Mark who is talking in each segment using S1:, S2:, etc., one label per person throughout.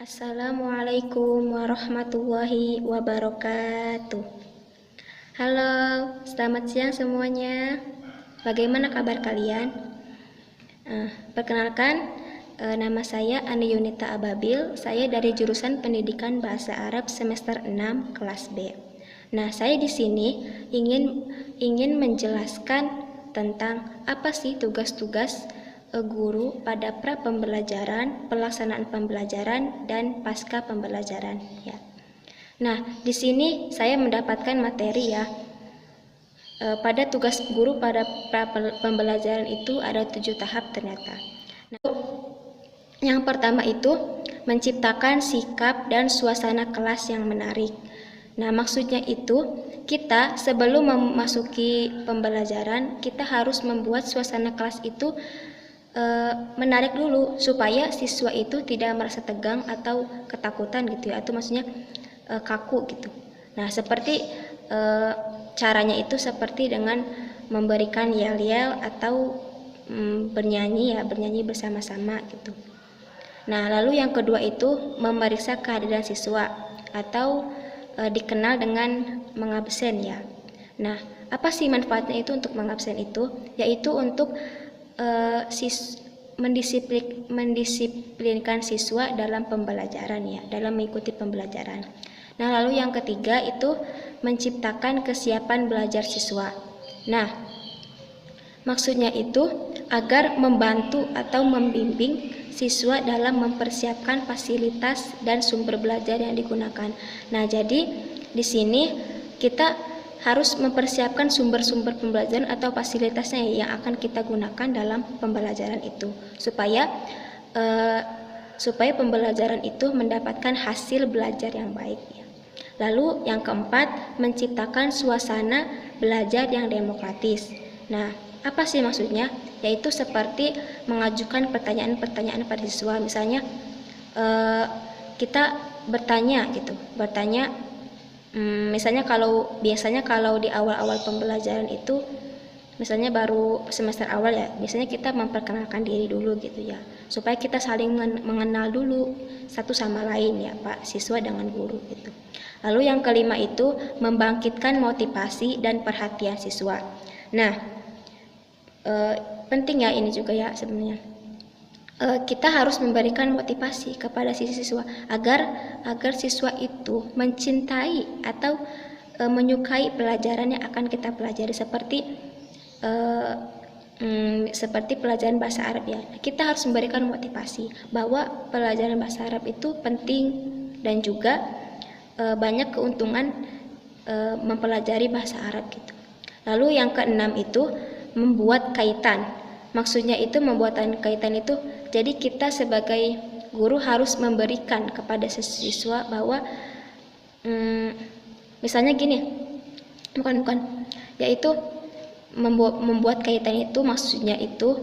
S1: Assalamualaikum warahmatullahi wabarakatuh. Halo, selamat siang semuanya. Bagaimana kabar kalian? Perkenalkan, nama saya Ani Yunita Ababil. Saya dari jurusan Pendidikan Bahasa Arab semester 6 kelas B. Nah, saya di sini ingin menjelaskan tentang apa sih tugas-tugas guru pada pra pembelajaran, pelaksanaan pembelajaran, dan pasca pembelajaran ya. Nah, di sini saya mendapatkan materi ya. Pada tugas guru pada pra pembelajaran itu ada 7 tahap ternyata. Nah, yang pertama itu menciptakan sikap dan suasana kelas yang menarik. Nah, maksudnya itu kita sebelum memasuki pembelajaran, kita harus membuat suasana kelas itu menarik dulu supaya siswa itu tidak merasa tegang atau ketakutan gitu ya, atau maksudnya kaku gitu. Nah, seperti caranya itu seperti dengan memberikan yel-yel atau bernyanyi bersama-sama gitu. Nah, lalu yang kedua itu memeriksa kehadiran siswa atau dikenal dengan mengabsen ya. Nah, apa sih manfaatnya itu untuk mengabsen itu? Yaitu untuk mendisiplinkan siswa dalam pembelajaran ya, dalam mengikuti pembelajaran. Nah, lalu yang ketiga itu menciptakan kesiapan belajar siswa. Nah, maksudnya itu agar membantu atau membimbing siswa dalam mempersiapkan fasilitas dan sumber belajar yang digunakan. Nah, jadi di sini kita harus mempersiapkan sumber-sumber pembelajaran atau fasilitasnya yang akan kita gunakan dalam pembelajaran itu supaya pembelajaran itu mendapatkan hasil belajar yang baik ya. Lalu yang keempat, menciptakan suasana belajar yang demokratis. Nah, apa sih maksudnya? Yaitu seperti mengajukan pertanyaan-pertanyaan pada siswa. Misalnya kita bertanya misalnya biasanya kalau di awal-awal pembelajaran itu, misalnya baru semester awal ya, biasanya kita memperkenalkan diri dulu gitu ya, supaya kita saling mengenal dulu satu sama lain ya, Pak siswa dengan guru gitu. Lalu yang kelima itu membangkitkan motivasi dan perhatian siswa. Nah, penting ya ini juga ya sebenarnya. Kita harus memberikan motivasi kepada siswa agar siswa itu mencintai atau menyukai pelajaran yang akan kita pelajari seperti pelajaran bahasa Arab ya. Kita harus memberikan motivasi bahwa pelajaran bahasa Arab itu penting dan juga banyak keuntungan mempelajari bahasa Arab gitu. Lalu yang keenam itu membuat kaitan. Maksudnya itu membuat kaitan itu, jadi kita sebagai guru harus memberikan kepada siswa bahwa misalnya gini, yaitu membuat kaitan itu maksudnya itu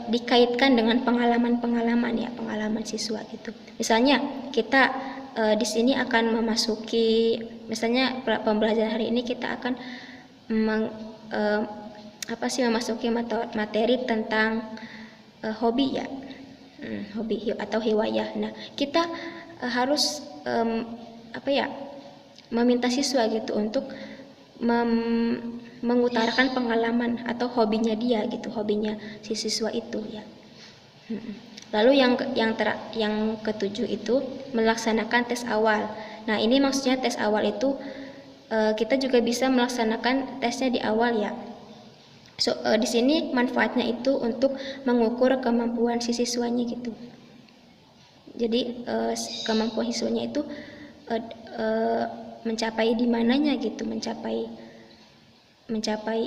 S1: dikaitkan dengan pengalaman siswa gitu. Misalnya kita di sini akan memasuki, misalnya pembelajaran hari ini kita akan memasuki materi tentang hobi ya, hobi atau hiwayah. Nah, kita harus meminta siswa gitu untuk mengutarakan pengalaman atau hobinya dia gitu, hobinya si siswa itu ya. Lalu yang ketujuh itu melaksanakan tes awal. Nah, ini maksudnya tes awal itu kita juga bisa melaksanakan tesnya di awal ya. Di sini manfaatnya itu untuk mengukur kemampuan si siswanya gitu. Jadi kemampuan siswanya itu mencapai di mananya gitu, mencapai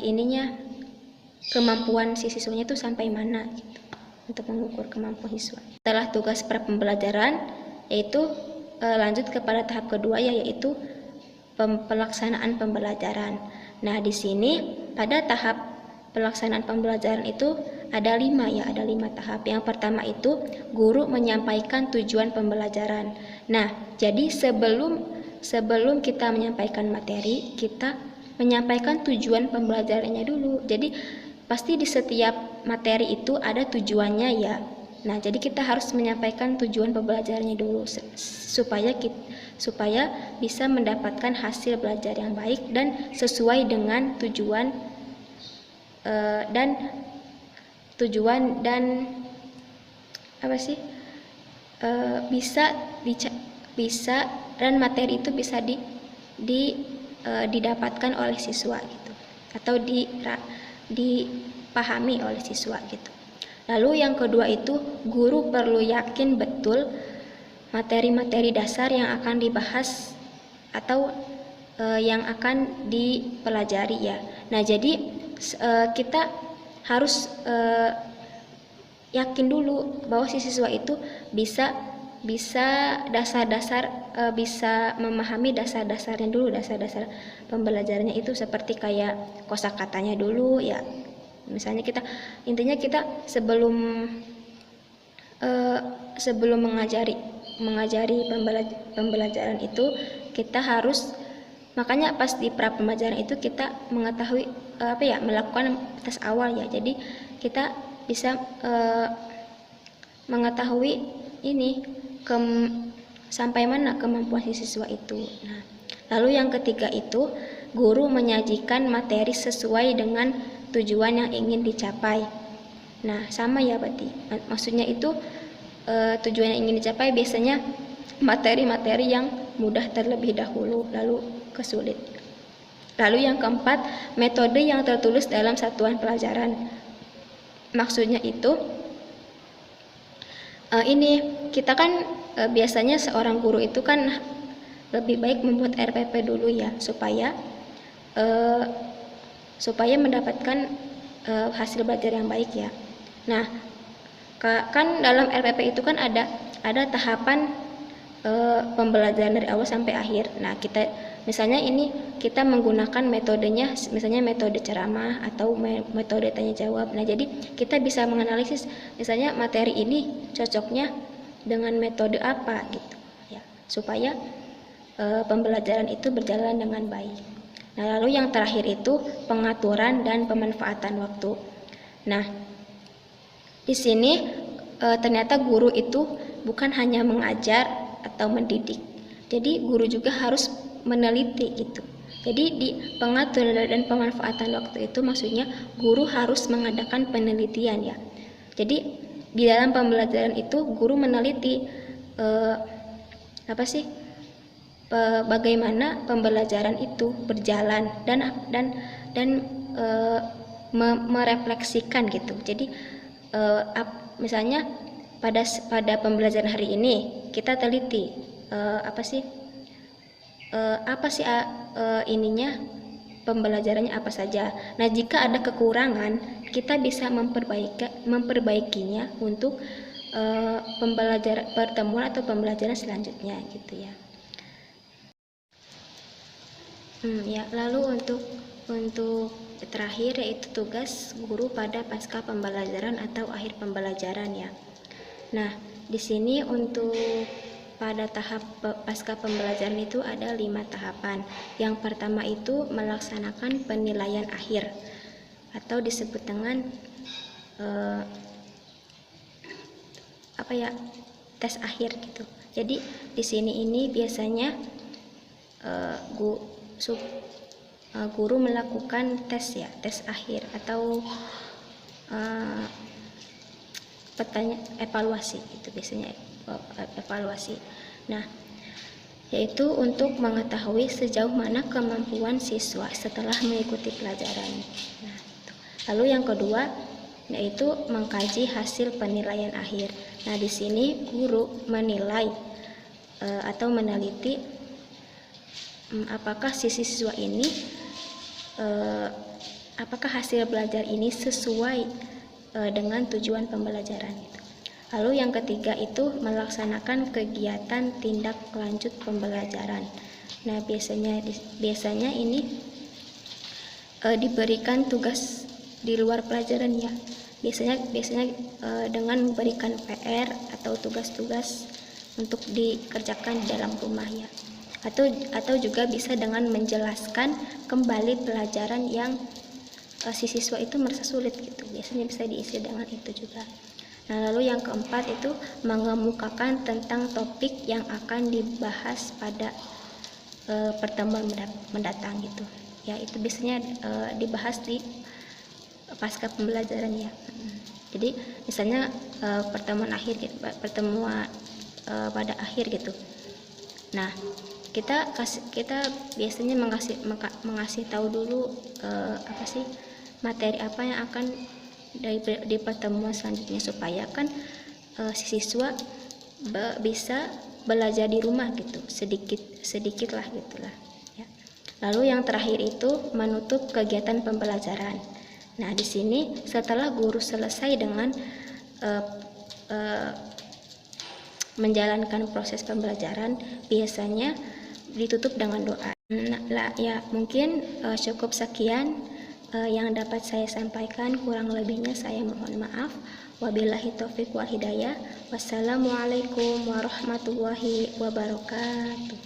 S1: ininya, kemampuan si siswanya itu sampai mana gitu, untuk mengukur kemampuan siswa. Setelah tugas pra pembelajaran, yaitu lanjut kepada tahap kedua yaitu pelaksanaan pembelajaran. Nah, di sini pada tahap pelaksanaan pembelajaran itu ada 5 tahap. Yang pertama itu guru menyampaikan tujuan pembelajaran. Nah, jadi sebelum kita menyampaikan materi, kita menyampaikan tujuan pembelajarannya dulu. Jadi pasti di setiap materi itu ada tujuannya ya. Nah, jadi kita harus menyampaikan tujuan pembelajarannya dulu supaya bisa mendapatkan hasil belajar yang baik dan sesuai dengan tujuan dan apa sih bisa dan materi itu bisa didapatkan oleh siswa gitu, atau dipahami oleh siswa gitu. Lalu yang kedua itu, guru perlu yakin betul materi-materi dasar yang akan dibahas atau yang akan dipelajari ya. Nah, jadi kita harus yakin dulu bahwa si siswa itu bisa dasar-dasar bisa memahami dasar-dasarnya dulu, dasar-dasar pembelajarannya itu seperti kayak kosakatanya dulu ya. Misalnya intinya kita sebelum mengajari pembelajaran itu kita harus, makanya pas di pra pembelajaran itu kita mengetahui melakukan tes awal ya. Jadi kita bisa mengetahui sampai mana kemampuan si siswa itu. Nah, lalu yang ketiga itu, guru menyajikan materi sesuai dengan tujuan yang ingin dicapai. Nah, sama ya berarti. Maksudnya itu tujuan yang ingin dicapai biasanya materi-materi yang mudah terlebih dahulu, lalu ke sulit. Lalu yang keempat, metode yang tertulis dalam satuan pelajaran. Maksudnya itu kita kan biasanya seorang guru itu kan lebih baik membuat RPP dulu ya, supaya mendapatkan hasil belajar yang baik ya. Nah, kan dalam RPP itu kan ada tahapan pembelajaran dari awal sampai akhir. Nah, misalnya kita menggunakan metodenya, misalnya metode ceramah atau metode tanya jawab. Nah, jadi kita bisa menganalisis misalnya materi ini cocoknya dengan metode apa gitu ya, supaya pembelajaran itu berjalan dengan baik. Nah, lalu yang terakhir itu pengaturan dan pemanfaatan waktu. Nah, di sini ternyata guru itu bukan hanya mengajar atau mendidik. Jadi guru juga harus meneliti gitu. Jadi di pengaturan dan pemanfaatan waktu itu maksudnya guru harus mengadakan penelitian ya. Jadi di dalam pembelajaran itu guru meneliti bagaimana pembelajaran itu berjalan dan merefleksikan gitu. Jadi misalnya pada pembelajaran hari ini kita teliti pembelajarannya apa saja. Nah, jika ada kekurangan kita bisa memperbaikinya untuk pertemuan atau pembelajaran selanjutnya gitu ya. Lalu untuk terakhir yaitu tugas guru pada pasca pembelajaran atau akhir pembelajaran ya. Nah, di sini untuk pada tahap pasca pembelajaran itu ada 5 tahapan. Yang pertama itu melaksanakan penilaian akhir atau disebut dengan tes akhir gitu. Jadi di sini biasanya guru melakukan tes akhir atau evaluasi itu biasanya evaluasi. Nah, yaitu untuk mengetahui sejauh mana kemampuan siswa setelah mengikuti pelajaran. Nah, lalu yang kedua yaitu mengkaji hasil penilaian akhir. Nah, di sini guru menilai atau meneliti apakah siswa ini apakah hasil belajar ini sesuai dengan tujuan pembelajaran itu. Lalu yang ketiga itu melaksanakan kegiatan tindak lanjut pembelajaran. Nah, biasanya ini diberikan tugas di luar pelajaran ya. Biasanya dengan memberikan PR atau tugas-tugas untuk dikerjakan di dalam rumah ya. Atau juga bisa dengan menjelaskan kembali pelajaran yang si siswa itu merasa sulit gitu. Biasanya bisa diisi dengan itu juga. Nah, lalu yang keempat itu mengemukakan tentang topik yang akan dibahas pada pertemuan mendatang gitu. Ya, itu biasanya dibahas di pasca pembelajaran ya. Jadi misalnya pertemuan akhir gitu, pertemuan pada akhir gitu. Nah, kita biasanya mengasih tahu dulu apa sih materi apa yang akan di pertemuan selanjutnya, supaya kan si siswa bisa belajar di rumah gitu, sedikit lah gitulah ya. Lalu yang terakhir itu menutup kegiatan pembelajaran. Nah, di sini setelah guru selesai dengan menjalankan proses pembelajaran, biasanya ditutup dengan doa. Nah, ya mungkin cukup sekian yang dapat saya sampaikan, kurang lebihnya saya mohon maaf. Wabillahi taufiq wal hidayah. Wassalamualaikum warahmatullahi wabarakatuh.